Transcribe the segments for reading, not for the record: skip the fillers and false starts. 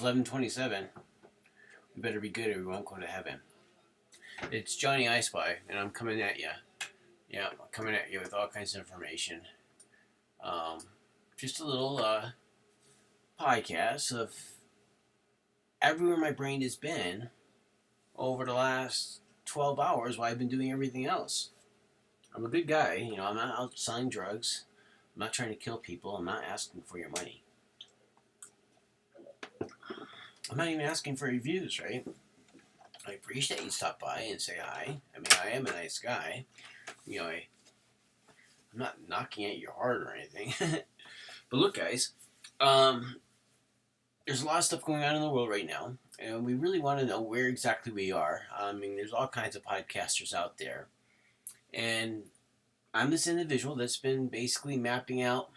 11:27. We better be good or we won't go to heaven. It's Johnny I Spy, and I'm coming at you. Yeah, I'm coming at you with all kinds of information. Um, just a little podcast of everywhere my brain has been over the last 12 hours while I've been doing everything else. I'm a good guy, I'm not out selling drugs. I'm not trying to kill people. I'm not asking for your money. I'm not even asking for your views, right? I appreciate you stop by and say hi. I mean, I am a nice guy. I'm not knocking at your heart or anything. But look, guys, there's a lot of stuff going on in the world right now, and we really want to know where exactly we are. I mean, there's all kinds of podcasters out there, and I'm this individual that's been basically mapping out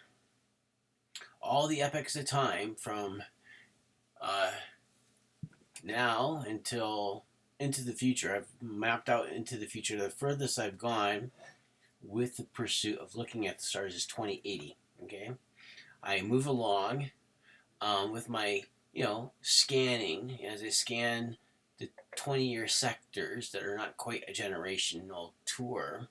all the epochs of time from now until into the future. I've mapped out into the future. The furthest I've gone with the pursuit of looking at the stars is 2080. Okay, I move along with my scanning as I scan the 20-year sectors that are not quite a generational tour,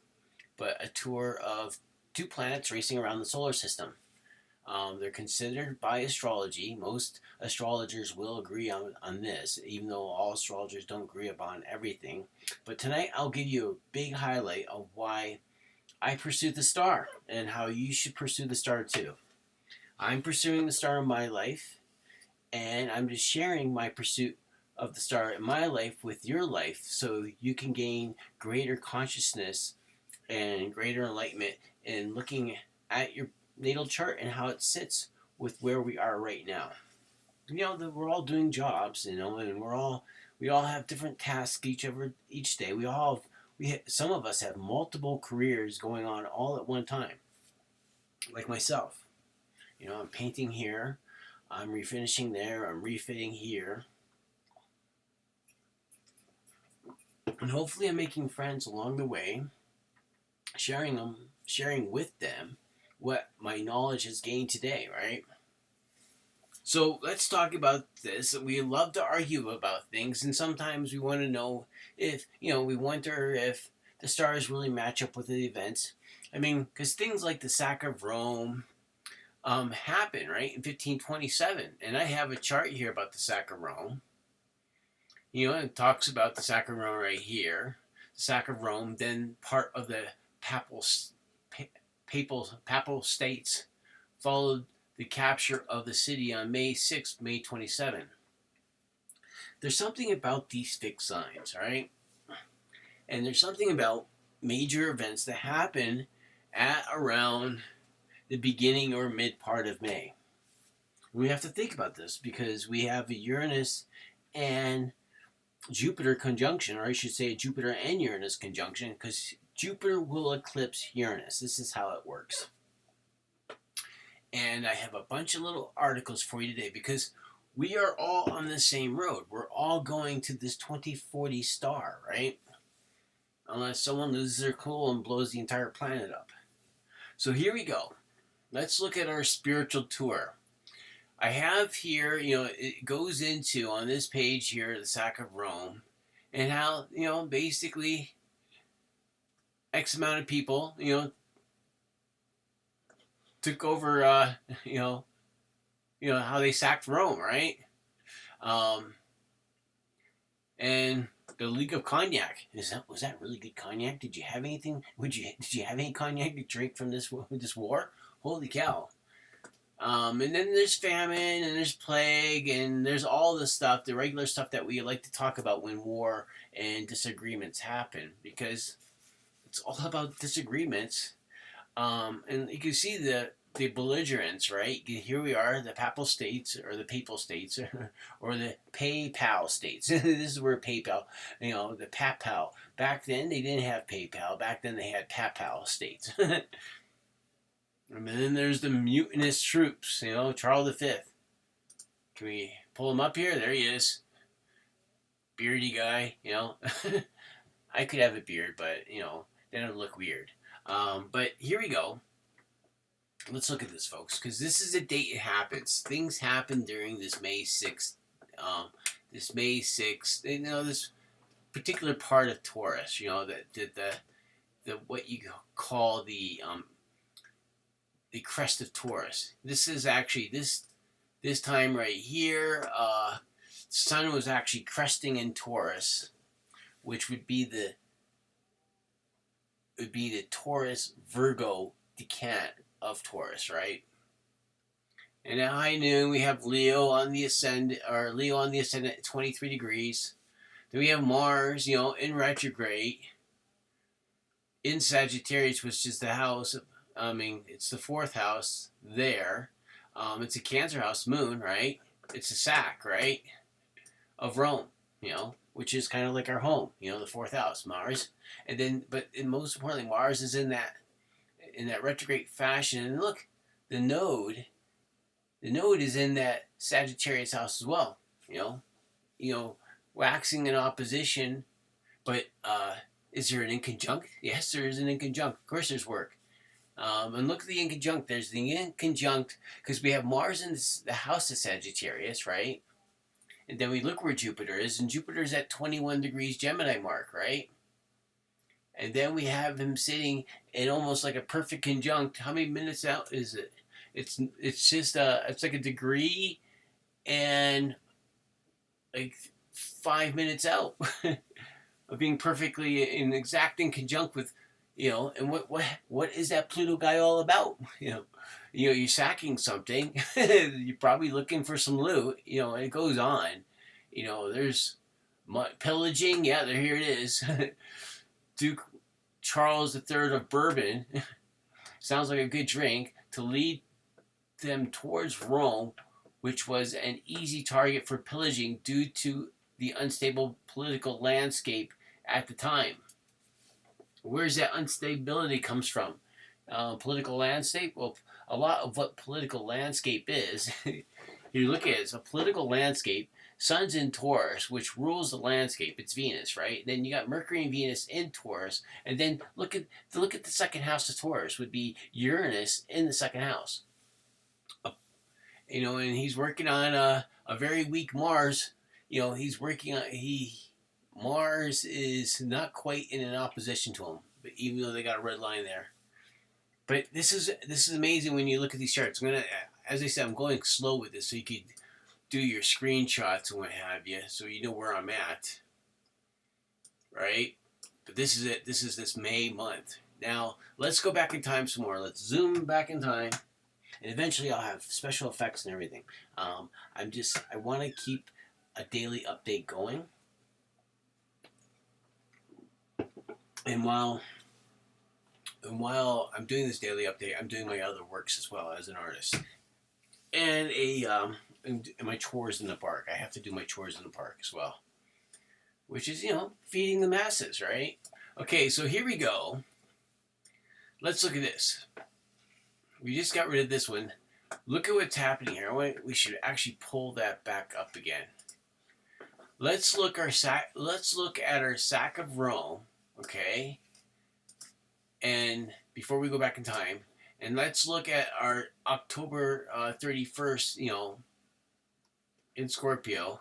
but a tour of two planets racing around the solar system. They're considered by astrology. Most astrologers will agree on this, even though all astrologers don't agree upon everything. But tonight I'll give you a big highlight of why I pursue the star and how you should pursue the star too. I'm pursuing the star of my life, and I'm just sharing my pursuit of the star in my life with your life so you can gain greater consciousness and greater enlightenment in looking at your natal chart and how it sits with where we are right now. We're all doing jobs, and we all have different tasks each day. Some of us have multiple careers going on all at one time, like myself. I'm painting here, I'm refinishing there, I'm refitting here, and hopefully I'm making friends along the way, sharing with them what my knowledge has gained today, right? So let's talk about this. We love to argue about things, and sometimes we want to know if, we wonder if the stars really match up with the events. I mean, because things like the sack of Rome happened, right, in 1527. And I have a chart here about the sack of Rome. It talks about the sack of Rome right here. The sack of Rome, then part of the papal states followed the capture of the city on May 6th, May 27. There's something about these fixed signs, right? And there's something about major events that happen at around the beginning or mid part of May. We have to think about this because we have a Uranus and Jupiter conjunction, or I should say Jupiter and Uranus conjunction, because Jupiter will eclipse Uranus. This is how it works. And I have a bunch of little articles for you today because we are all on the same road. We're all going to this 2040 star, right? Unless someone loses their cool and blows the entire planet up. So here we go. Let's look at our spiritual tour. I have here, it goes into, on this page here, the sack of Rome, and how, basically X amount of people, took over, how they sacked Rome, right? And the League of Cognac, was that really good cognac? Did you have anything? Did you have any cognac to drink from this war? Holy cow! And then there's famine, and there's plague, and there's all the stuff, the regular stuff that we like to talk about when war and disagreements happen, because it's all about disagreements. And you can see the belligerents, right? Here we are, the papal states, or the papal states, or the PayPal states. This is where PayPal, the papal. Back then, they didn't have PayPal. Back then, they had papal states. And then there's the mutinous troops, Charles V. Can we pull him up here? There he is. Beardy guy, I could have a beard, but, then it would look weird. But here we go. Let's look at this, folks, because this is the date it happens. Things happen during this May 6th this May 6th, this particular part of Taurus, that the what you call the crest of Taurus. This is actually this time right here. Sun was actually cresting in Taurus, which would be the Taurus Virgo decant of Taurus, right? And at high noon we have Leo on the ascendant at 23 degrees. Then we have Mars, in retrograde in Sagittarius, which is the house. It's the fourth house there. It's a Cancer house moon, right? It's a sac, right, of Rome, which is kind of like our home, the fourth house, Mars. And then, most importantly, Mars is in that retrograde fashion. And look, the node is in that Sagittarius house as well, waxing in opposition. But is there an inconjunct? Yes, there is an inconjunct. Of course, there's work. And look at the inconjunct. There's the inconjunct because we have Mars in the house of Sagittarius, right? And then we look where Jupiter is, and Jupiter's at 21 degrees Gemini mark, right? And then we have him sitting in almost like a perfect conjunct. How many minutes out is it? It's just it's like a degree and like 5 minutes out of being perfectly in exact conjunct with, and what is that Pluto guy all about? You're sacking something. You're probably looking for some loot. And it goes on. There's pillaging. Yeah, here it is. Duke Charles III of Bourbon. Sounds like a good drink to lead them towards Rome, which was an easy target for pillaging due to the unstable political landscape at the time. Where's that instability comes from? Political landscape? Well, a lot of what political landscape is, you look at it, it's a political landscape. Sun's in Taurus, which rules the landscape. It's Venus, right? Then you got Mercury and Venus in Taurus, and then look at the second house of Taurus would be Uranus in the second house. And he's working on a very weak Mars. He's working on Mars is not quite in an opposition to him, but even though they got a red line there. But this is amazing when you look at these charts. As I said, I'm going slow with this so you could do your screenshots and what have you, so you know where I'm at, right? But this is it. This is this May month. Now let's go back in time some more. Let's zoom back in time, and eventually I'll have special effects and everything. I want to keep a daily update going, and while I'm doing this daily update, I'm doing my other works as well as an artist, and and my chores in the park. I have to do my chores in the park as well, which is feeding the masses, right? Okay, so here we go. Let's look at this. We just got rid of this one. Look at what's happening here. We should actually pull that back up again. Let's look at our sack of Rome, okay? And before we go back in time, and let's look at our October 31st, in Scorpio.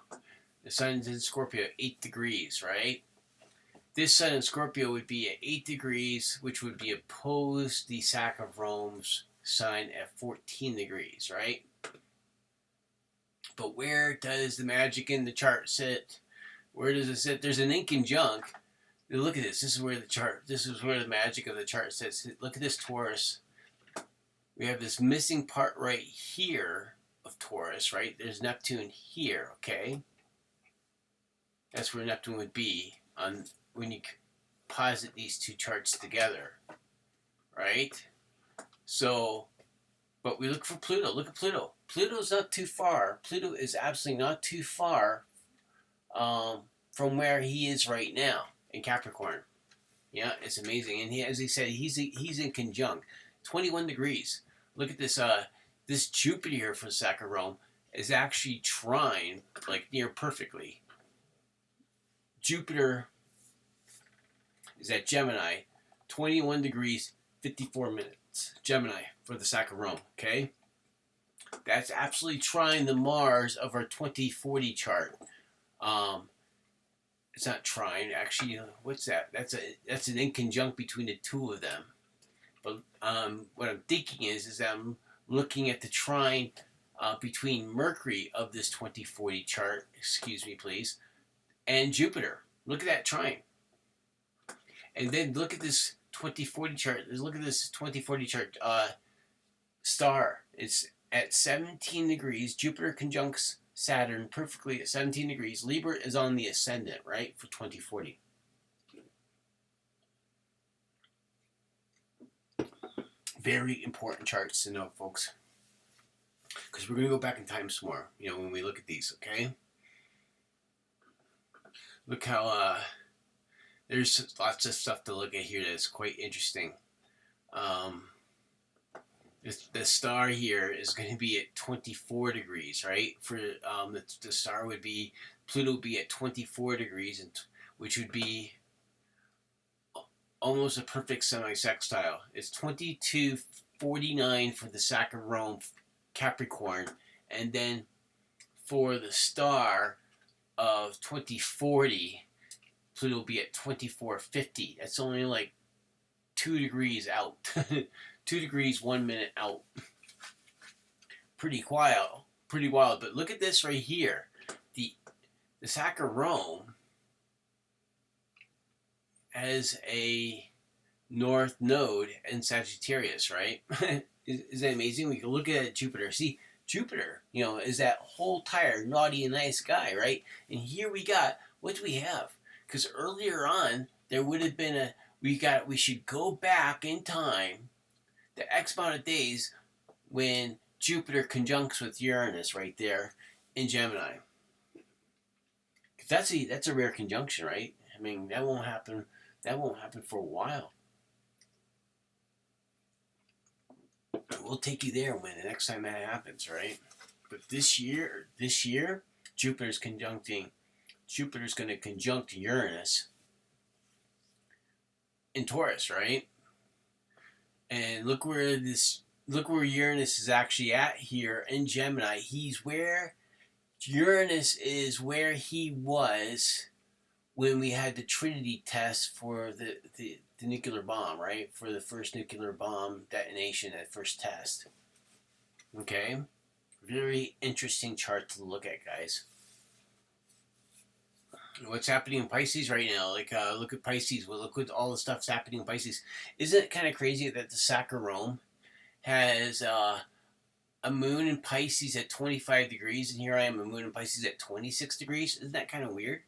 The sun's in Scorpio at 8 degrees, right? This sun in Scorpio would be at 8 degrees, which would be opposed the sack of Rome's sun at 14 degrees, right? But where does the magic in the chart sit? Where does it sit? There's an inconjunct. Look at this. This is where the magic of the chart sits. Look at this Taurus. We have this missing part right here of Taurus, right? There's Neptune here, okay? That's where Neptune would be when you posit these two charts together, right? So, but we look for Pluto. Look at Pluto. Pluto's not too far. Pluto is absolutely not too far from where he is right now in Capricorn. Yeah, it's amazing. And as he said, he's in conjunct. 21 degrees. Look at this. This Jupiter here for the sack of Rome is actually trine, like near perfectly. Jupiter is at Gemini, 21 degrees, 54 minutes. Gemini for the sack of Rome, okay? That's absolutely trying the Mars of our 2040 chart. It's not trine, actually. What's that? That's an inconjunct between the two of them. But what I'm thinking is that I'm looking at the trine between Mercury of this 2040 chart. Excuse me, please, and Jupiter. Look at that trine, and then look at this 2040 chart. Look at this 2040 chart. Star. It's at 17 degrees. Jupiter conjuncts Saturn perfectly at 17 degrees. Libra is on the ascendant, right, for 2040. Very important charts to know, folks. Because we're going to go back in time some more, when we look at these, okay? Look how, there's lots of stuff to look at here that's quite interesting. The star here is going to be at 24 degrees, right? For the star would be, Pluto would be at 24 degrees, which would be almost a perfect semi-sextile. It's 2249 for the Saturn Rome Capricorn, and then for the star of 2040, Pluto will be at 2450. That's only like 2 degrees out. 2 degrees, 1 minute out. Pretty wild. But look at this right here. The Saturn Rome has a north node in Sagittarius, right? Is that amazing? We can look at Jupiter. See, Jupiter, is that whole tired, naughty, and nice guy, right? And here what do we have? Because earlier on, there would have been we should go back in time the X amount of days when Jupiter conjuncts with Uranus right there in Gemini. Because that's a rare conjunction, right? I mean, that won't happen for a while. We'll take you there when the next time that happens, right? But this year, Jupiter's going to conjunct Uranus in Taurus, right? And look where Uranus is actually at here in Gemini. Uranus is where he was when we had the Trinity test for the nuclear bomb, right? For the first nuclear bomb detonation, that first test. Okay? Very interesting chart to look at, guys. What's happening in Pisces right now? Look at Pisces. Well, look at all the stuff's happening in Pisces. Isn't it kind of crazy that the Saturn Rome has a moon in Pisces at 25 degrees, and here I am, a moon in Pisces at 26 degrees? Isn't that kind of weird?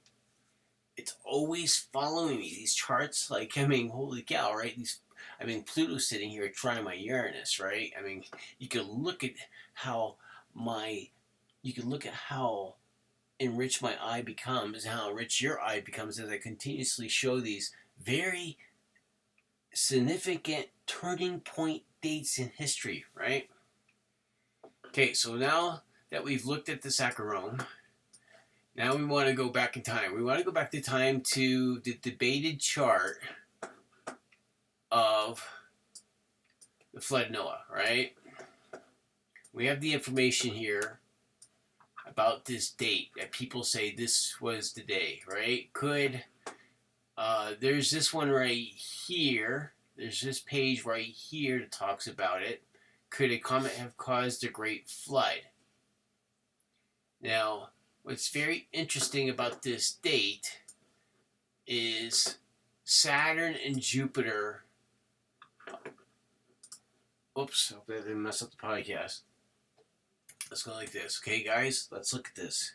It's always following me. These charts, holy cow, right? Pluto's sitting here trying my Uranus, right? You can look at how enriched my eye becomes, how enriched your eye becomes as I continuously show these very significant turning point dates in history, right? Okay, so now that we've looked at the Saturn Rome, now we want to go back in time. We want to go back to time to the debated chart of the flood Noah, right? We have the information here about this date that people say this was the day, right? There's this one right here. There's this page right here that talks about it. Could a comet have caused a great flood? Now, what's very interesting about this date is Saturn and Jupiter. Oops, hope I didn't mess up the podcast. Let's go like this. Okay, guys, let's look at this.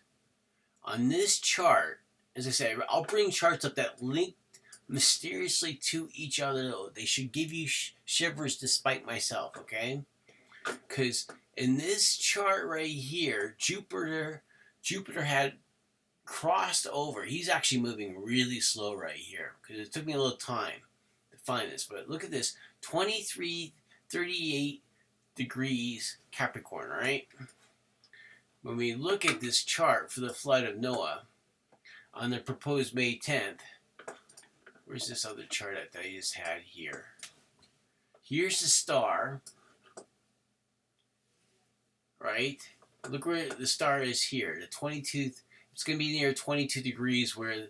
On this chart, as I say, I'll bring charts up that link mysteriously to each other. They should give you shivers despite myself, okay? Because in this chart right here, Jupiter had crossed over. He's actually moving really slow right here because it took me a little time to find this. But look at this, 2338 degrees Capricorn, right? When we look at this chart for the flood of Noah on the proposed May 10th, where's this other chart that I just had here? Here's the star. right? Look where the star is here. The 22. It's going to be near 22 degrees when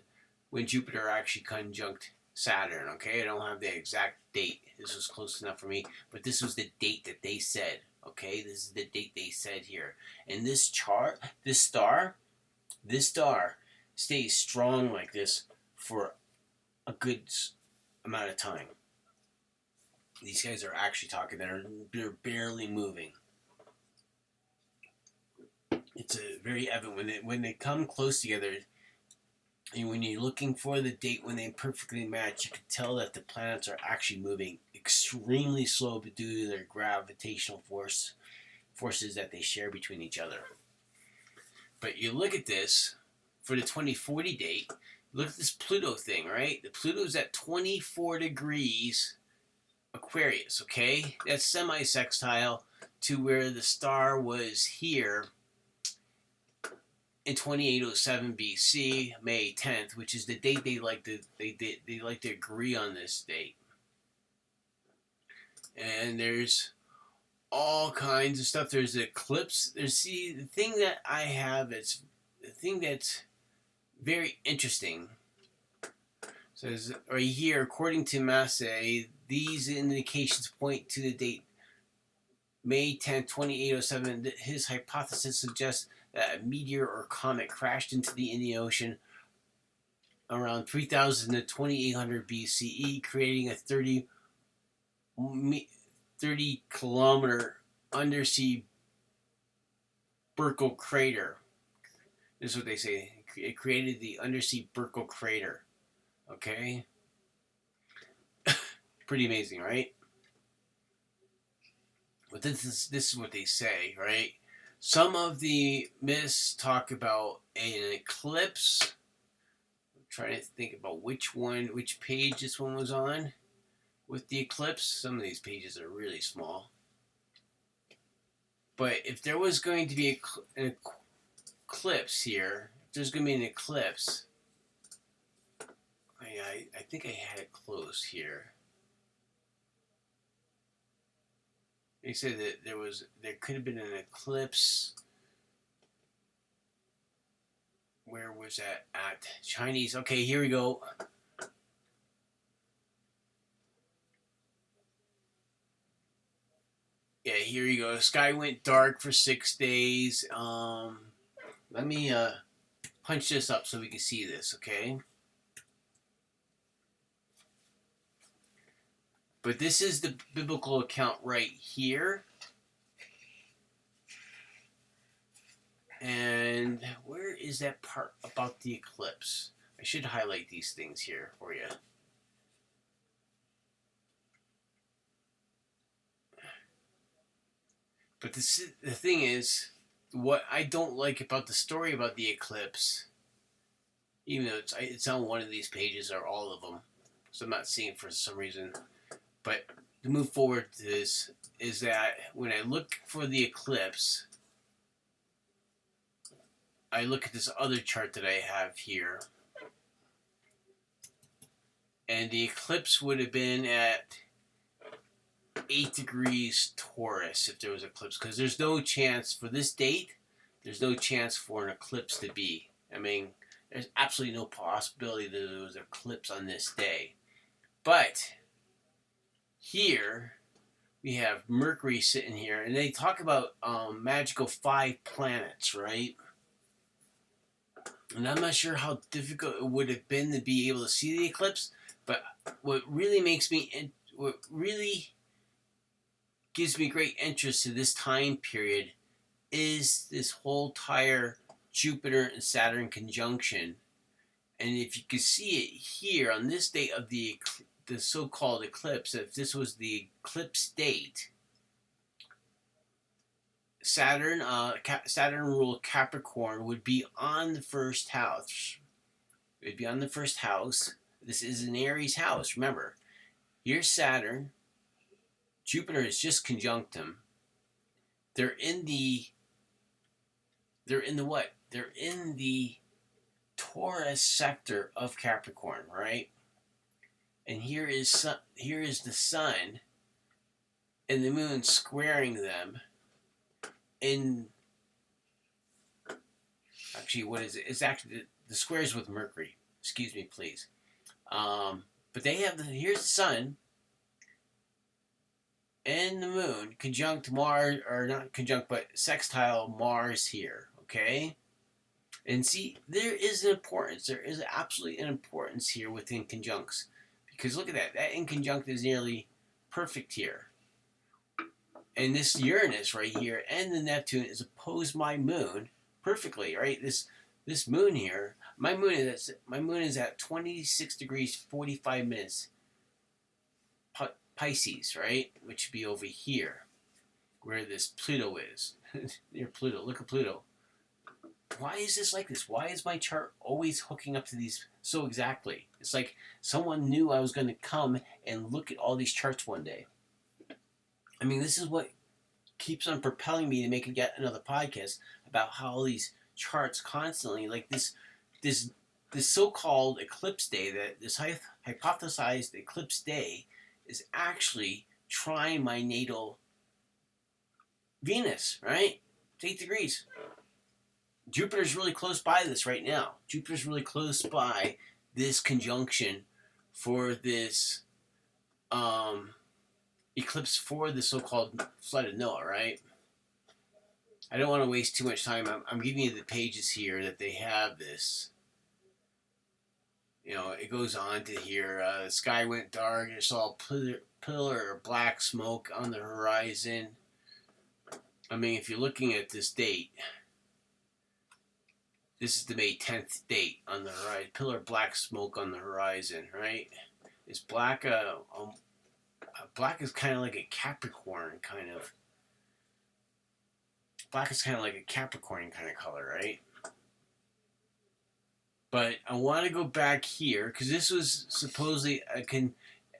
Jupiter actually conjunct Saturn. Okay, I don't have the exact date. This was close enough for me, but this was the date that they said. Okay, this is the date they said here. And this chart, this star stays strong like this for a good amount of time. These guys are actually talking. They're barely moving. It's very evident when they come close together. And when you're looking for the date when they perfectly match, you can tell that the planets are actually moving extremely slow due to their gravitational forces that they share between each other. But you look at this for the 2040 date. Look at this Pluto thing, right? The Pluto's at 24 degrees Aquarius, okay? That's semi-sextile to where the star was here in 2807 BC, May 10th, which is the date they like to agree on this date. And there's all kinds of stuff. There's the eclipse. The thing that I have the thing that's very interesting. Says right here, according to Massey, these indications point to the date May 10, 2807. His hypothesis suggests that a meteor or comet crashed into the Indian Ocean around 3000 to 2800 BCE, creating a 30 kilometer undersea Burckle crater. This is what they say. It created the undersea Burckle crater. Okay? Pretty amazing, right? But this is what they say, right? Some of the myths talk about an eclipse. I'm trying to think about which page this one was on with the eclipse. Some of these pages are really small. But if there was going to be an eclipse here, if there's going to be an eclipse, I think I had it closed here. They said that there could have been an eclipse. Where was that at? Chinese. Okay, here we go. Yeah, here you go. The sky went dark for 6 days. Let me punch this up so we can see this, okay? But this is the biblical account right here. And where is that part about the eclipse? I should highlight these things here for you. But the thing is, what I don't like about the story about the eclipse, even though it's on one of these pages or all of them, so I'm not seeing it for some reason. But to move forward to this is that when I look for the eclipse, I look at this other chart that I have here, and the eclipse would have been at 8 degrees Taurus if there was an eclipse, because there's no chance for this date. There's no chance for an eclipse to be. I mean, there's absolutely no possibility that there was an eclipse on this day. But here we have Mercury sitting here, and they talk about magical 5 planets, right? And I'm not sure how difficult it would have been to be able to see the eclipse, but what really gives me great interest to this time period is this whole entire Jupiter and Saturn conjunction. And if you can see it here on this date of the so-called eclipse, if this was the eclipse date, Saturn ruled Capricorn would be on the first house. It would be on the first house. This is an Aries house. Remember, here's Saturn. Jupiter is just conjunct him. They're in the what? They're in the Taurus sector of Capricorn, right? And here is the sun and the moon squaring them. in actually, what is it? It's actually the squares with Mercury. Excuse me, please. But they have here's the sun and the moon conjunct Mars, or not conjunct, but sextile Mars here. Okay, and see, there is an importance. There is absolutely an importance here within conjuncts, because look at that. That inconjunct is nearly perfect here. And this Uranus right here and the Neptune is opposed my moon perfectly, right? This moon here, my moon is at 26 degrees 45 minutes Pisces, right? Which would be over here, where this Pluto is. Near Pluto. Look at Pluto. Why is this like this? Why is my chart always hooking up to these so exactly? It's like someone knew I was going to come and look at all these charts one day. I mean, this is what keeps on propelling me to make yet another podcast about how all these charts constantly, like this so-called eclipse day, that this hypothesized eclipse day is actually trying my natal Venus, right? It's 8 degrees. Jupiter's really close by this right now. Jupiter's really close by this conjunction for this eclipse for the so-called flood of Noah, right? I don't want to waste too much time. I'm giving you the pages here that they have this. You know, it goes on to here. The sky went dark. I saw a pillar of black smoke on the horizon. I mean, if you're looking at this date, this is the May 10th date on the horizon. Pillar of black smoke on the horizon, right? Is black black is kind of like a Capricorn kind of. Black is kind of like a Capricorn kind of color, right? But I want to go back here because this was supposedly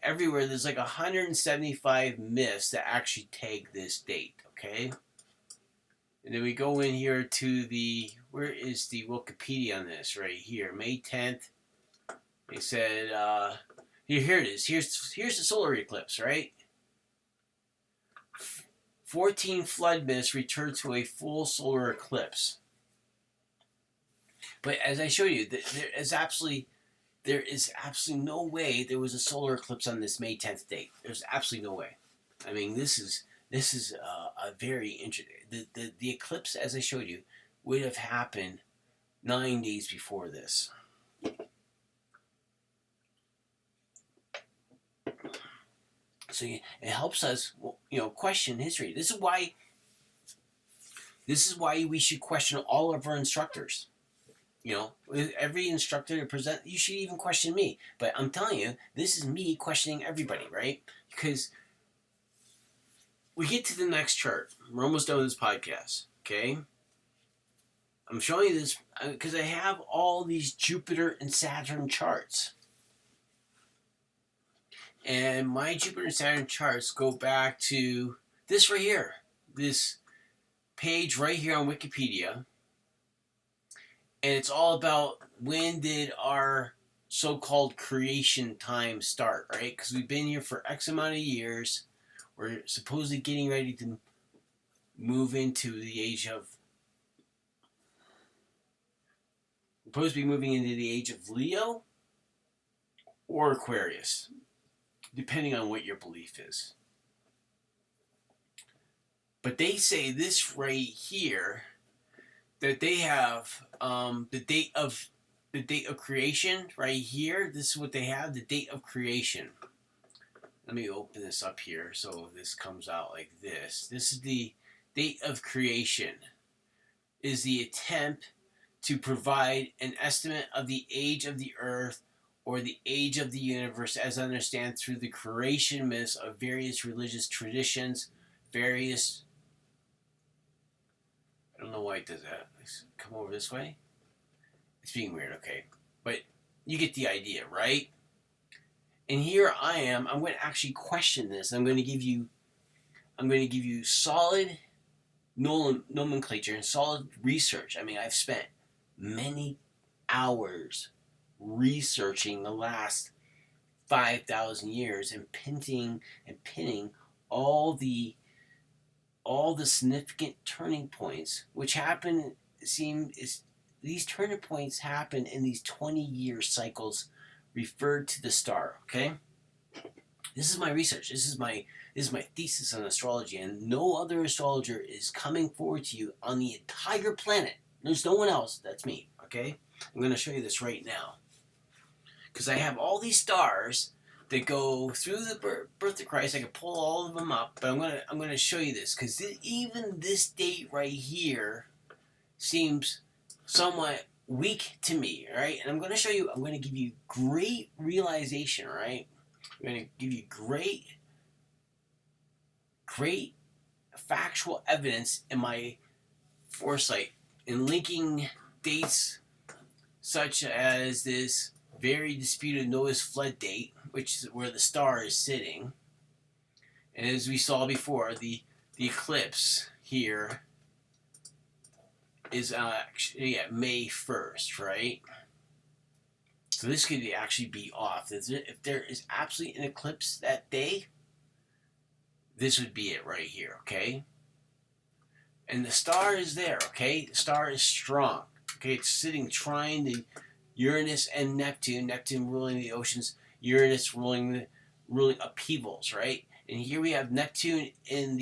everywhere. There's like 175 myths that actually tag this date. Okay, and then we go in here to the, where is the Wikipedia on this? Right here, May 10th. They said here it is. Here's the solar eclipse, right? 14 flood myths return to a full solar eclipse. But as I showed you, there is absolutely no way there was a solar eclipse on this May 10th date. There's absolutely no way. I mean, this is a very interesting. The eclipse, as I showed you, would have happened 9 days before this. So it helps us, question history. This is why we should question all of our instructors. Every instructor to present, you should even question me. But I'm telling you, this is me questioning everybody, right? Because we get to the next chart. We're almost done with this podcast, okay? I'm showing you this because I have all these Jupiter and Saturn charts. And my Jupiter and Saturn charts go back to this right here. This page right here on Wikipedia. And it's all about when did our so-called creation time start, right? Because we've been here for X amount of years. We're supposedly getting ready to move into the age of... We're supposed to be moving into the age of Leo or Aquarius, depending on what your belief is. But they say this right here, that they have the date of creation right here. This is what they have, the date of creation. Let me open this up here so this comes out like this. This is the date of creation. Is the attempt to provide an estimate of the age of the earth or the age of the universe as understood through the creation myths of various religious traditions, various... I don't know why it does that. Let's come over this way. It's being weird, okay. But you get the idea, right? And here I am. I'm going to actually question this. I'm going to give you solid nomenclature and solid research. I mean, I've spent many hours researching the last 5,000 years and pinning all the all the significant turning points, which happen, these turning points happen in these 20-year cycles referred to the star, okay? This is my research. This is my thesis on astrology, and no other astrologer is coming forward to you on the entire planet. There's no one else. That's me, okay? I'm going to show you this right now. Because I have all these stars that go through the birth of Christ. I can pull all of them up, but I'm going to show you this, because even this date right here seems somewhat weak to me, right? And I'm going to show you, I'm going to give you great realization, right? I'm going to give you great factual evidence in my foresight in linking dates such as this very disputed Noah's flood date, which is where the star is sitting. And as we saw before, the eclipse here is actually at May 1st, right? So this could actually be off. If there is absolutely an eclipse that day, this would be it right here, okay? And the star is there, okay? The star is strong, okay? It's sitting trine to Uranus and Neptune. Neptune ruling the oceans, Uranus ruling upheavals, right? And here we have Neptune and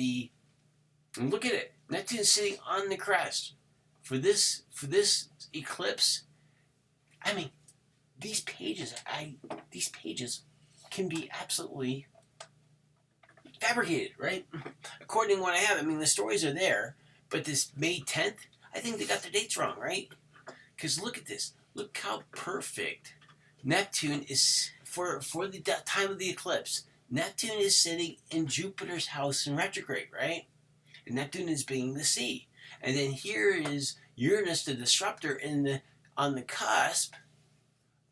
look at it. Neptune's sitting on the crest. For this eclipse, I mean, these pages can be absolutely fabricated, right? According to what I have, I mean, the stories are there, but this May 10th, I think they got their dates wrong, right? Because look at this. Look how perfect Neptune is for the time of the eclipse. Neptune is sitting in Jupiter's house in retrograde, right? And Neptune is being the sea. And then here is Uranus, the disruptor, on the cusp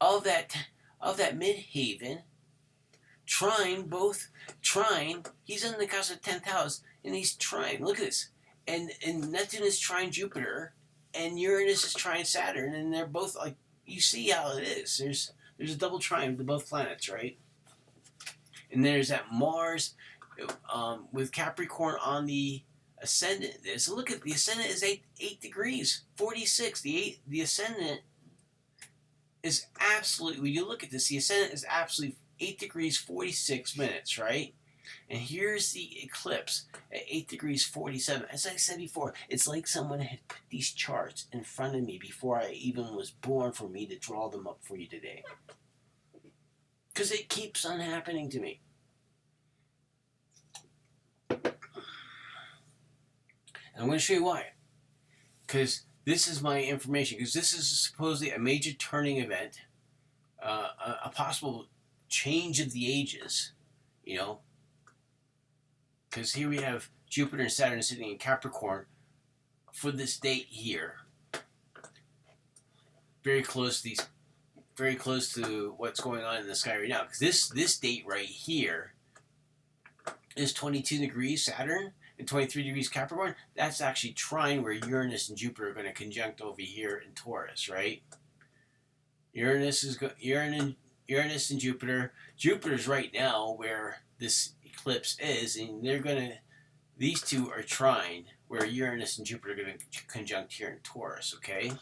of that midhaven. Trine, he's in the cusp of 10th house, and he's trine. Look at this. And Neptune is trine Jupiter, and Uranus is trine Saturn, and they're both like, you see how it is. There's a double trine to both planets, right? And there's that Mars with Capricorn on the ascendant. So look at the ascendant is 8 degrees 46. The ascendant is absolutely, when you look at this, the ascendant is absolutely 8 degrees 46 minutes, right? And here's the eclipse at 8 degrees 47. As I said before, it's like someone had put these charts in front of me before I even was born for me to draw them up for you today. Because it keeps on happening to me. And I'm going to show you why. Because this is my information. Because this is supposedly a major turning event. A possible change of the ages. You know. Because here we have Jupiter and Saturn sitting in Capricorn for this date here. Very close to what's going on in the sky right now. Because this date right here is 22 degrees Saturn and 23 degrees Capricorn. That's actually trine where Uranus and Jupiter are going to conjunct over here in Taurus, right? Uranus and Jupiter. Jupiter's right now where this eclipse is, and these two are trine where Uranus and Jupiter are going to conjunct here in Taurus, okay?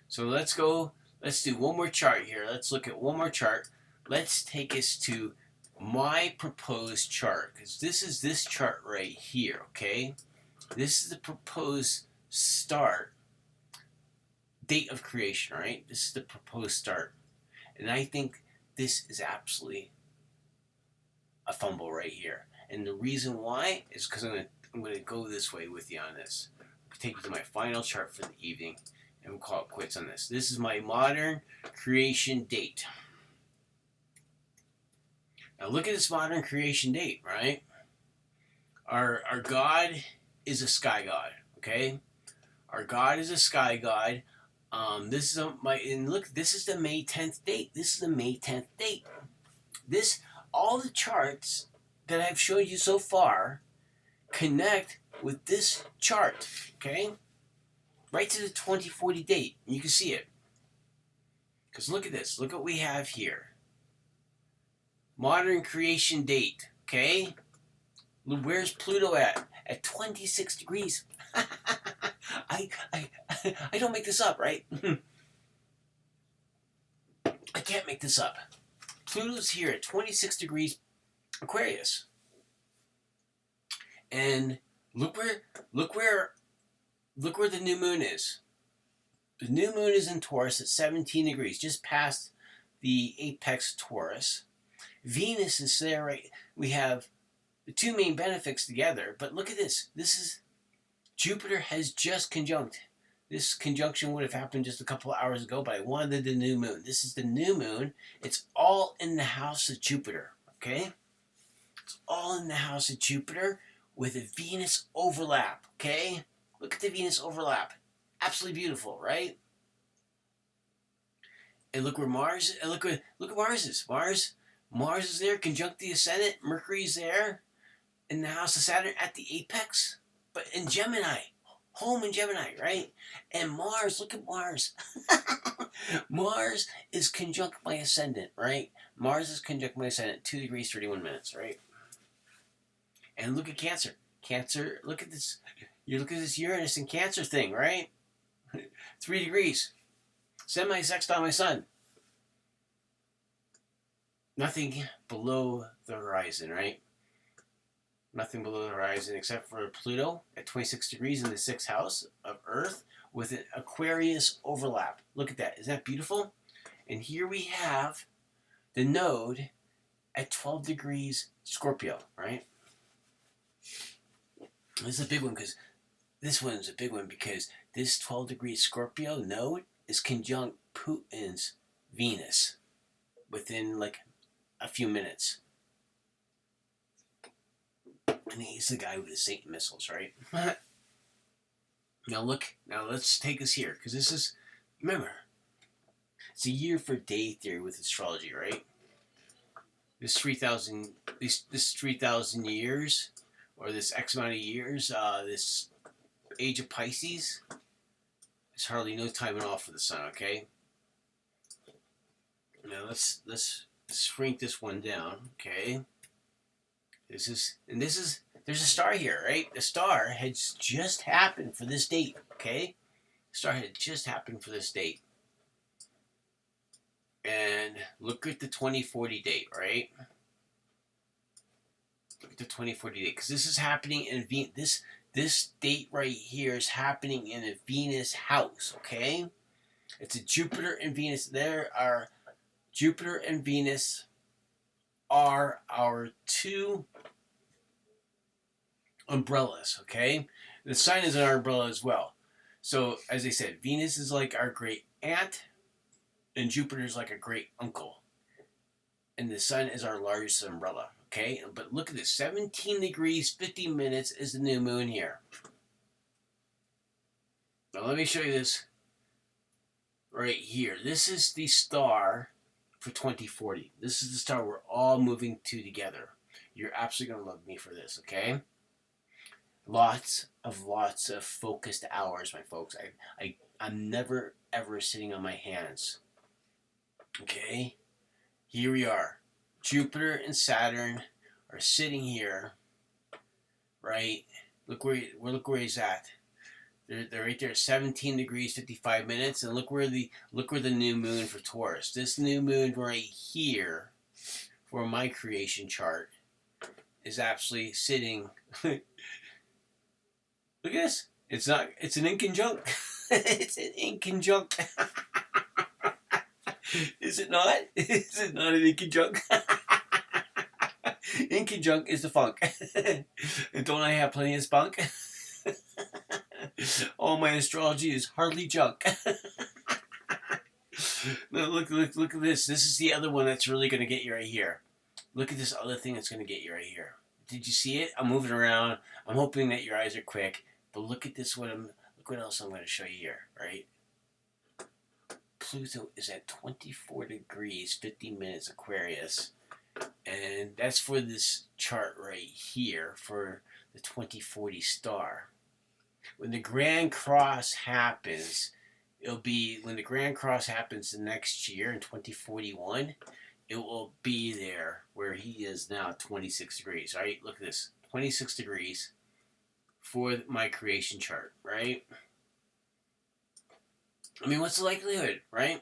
So let's do one more chart here. Let's look at one more chart. Let's take us to my proposed chart, because this is this chart right here, okay? This is the proposed start date of creation, right? This is the proposed start. And I think this is absolutely a fumble right here. And the reason why is because I'm going to go this way with you on this. Take you to my final chart for the evening, and we'll call it quits on this. This is my modern creation date. Now look at this modern creation date, right? Our God is a sky god, okay? Our God is a sky god. This is the May 10th date. This is the May 10th date. All the charts that I've showed you so far connect with this chart, okay? Right to the 2040 date. You can see it. Because look at this. Look what we have here. Modern creation date, okay? Where's Pluto at? At 26 degrees. I, I, I don't make this up, right? I can't make this up. Pluto's here at 26 degrees Aquarius. And look where the new moon is. The new moon is in Taurus at 17 degrees, just past the apex Taurus. Venus is there, right? We have the two main benefics together, but look at this. This is Jupiter has just conjunct. This conjunction would have happened just a couple of hours ago, but I wanted the new moon. This is the new moon. It's all in the house of Jupiter, okay? It's all in the house of Jupiter with a Venus overlap, okay? Look at the Venus overlap. Absolutely beautiful, right? And look where Mars, and look where Mars is. Mars is there, conjunct the ascendant. Mercury's there in the house of Saturn at the apex, but in Gemini. Home in Gemini, right? And Mars, look at Mars. Mars is conjunct my ascendant, right? Mars is conjunct my ascendant, 2 degrees, 31 minutes, right? And look at Cancer. Cancer, look at this. You look at this Uranus and Cancer thing, right? 3 degrees. Semi-sextile my sun. Nothing below the horizon, right? Nothing below the horizon except for Pluto at 26 degrees in the 6th house of Earth with an Aquarius overlap. Look at that. Isn't that beautiful? And here we have the node at 12 degrees Scorpio, right? This is a big one because this one's a big one because this 12 degrees Scorpio node is conjunct Putin's Venus within like a few minutes. And he's the guy with the Satan missiles, right? Now let's take us here, because this is, remember, it's a year for day theory with astrology, right? This 3,000 years, or this X amount of years, this age of Pisces, there's hardly no time at all for the sun, okay? Now let's shrink this one down, okay? There's a star here, right? The star had just happened for this date, okay? The star had just happened for this date. And look at the 2040 date, right? Look at the 2040 date, because this is happening in this date right here is happening in a Venus house, okay? It's a Jupiter and Venus. Jupiter and Venus are our two umbrellas, okay? The sun is our umbrella as well. So, as I said, Venus is like our great aunt, and Jupiter is like a great uncle. And the sun is our largest umbrella, okay? But look at this, 17 degrees, 50 minutes is the new moon here. Now let me show you this right here. This is the star for 2040. This is the star we're all moving to together. You're absolutely going to love me for this, okay? Lots of focused hours, my folks. I'm never, ever sitting on my hands. Okay? Here we are. Jupiter and Saturn are sitting here, right? Look where he's at. They're right there, 17 degrees, 55 minutes, and look where the new moon for Taurus. This new moon right here, for my creation chart, is actually sitting. Look at this. It's an inconjunct. It's an inconjunct. Is it not? Is it not an inconjunct? Inconjunct is the funk. Don't I have plenty of spunk? All my astrology is hardly junk. Now look at this. This is the other one that's really going to get you right here. Look at this other thing that's going to get you right here. Did you see it? I'm moving around. I'm hoping that your eyes are quick. But look at this. Look what else I'm going to show you here, right? Pluto is at 24 degrees, 50 minutes Aquarius. And that's for this chart right here for the 2040 star. When the Grand Cross happens, when the Grand Cross happens the next year in 2041, it will be there where he is now, 26 degrees, right? Look at this. 26 degrees for my creation chart, right? I mean, what's the likelihood, right?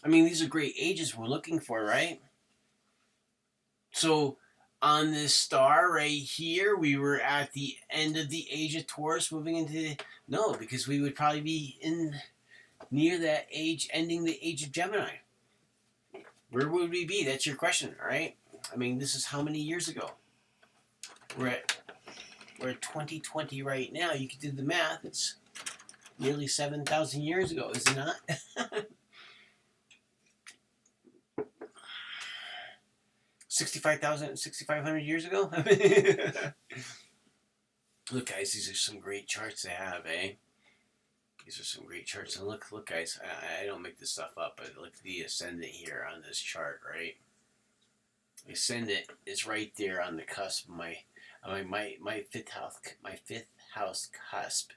I mean, these are great ages we're looking for, right? So on this star right here, we were at the end of the age of Taurus, moving into no, because we would probably be in near that age, ending the age of Gemini. Where would we be? That's your question, all right? I mean, this is how many years ago? We're at 2020 right now. You can do the math. It's nearly 7,000 years ago, is it not? 6,500 years ago? Look, guys, these are some great charts they have, eh? These are some great charts. And look, guys, I don't make this stuff up, but look at the ascendant here on this chart, right? The ascendant is right there on the cusp of my fifth house cusp.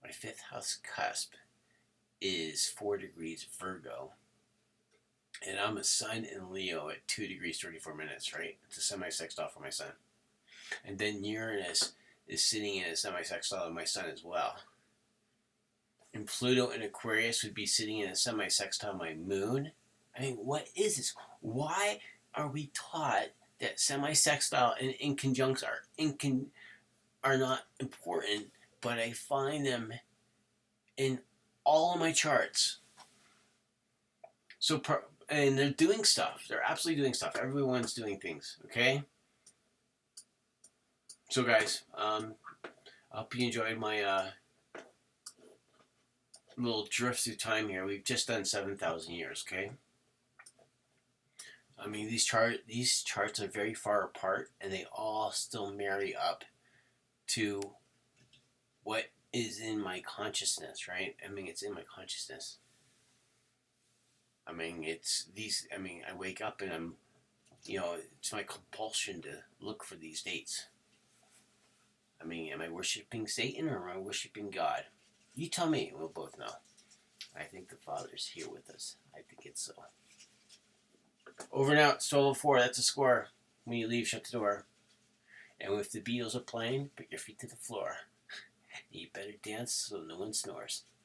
My fifth house cusp is 4 degrees Virgo. And I'm a sun in Leo at 2 degrees 34 minutes, right? It's a semi-sextile for my sun. And then Uranus is sitting in a semi-sextile of my sun as well. And Pluto in Aquarius would be sitting in a semi-sextile of my moon. I mean, what is this? Why are we taught that semi-sextile and inconjuncts are not important, but I find them in all of my charts? So, and they're doing stuff. They're absolutely doing stuff. Everyone's doing things, okay? So, guys, I hope you enjoyed my little drift through time here. We've just done 7,000 years, okay? I mean, these charts are very far apart, and they all still marry up to what is in my consciousness, right? I mean, it's in my consciousness. I mean, I wake up and it's my compulsion to look for these dates. I mean, am I worshiping Satan or am I worshiping God? You tell me. We'll both know. I think the Father's here with us. I think it's so. Over and out. It's 12:04. That's a score. When you leave, shut the door. And if the Beatles are playing, put your feet to the floor. You better dance so no one snores.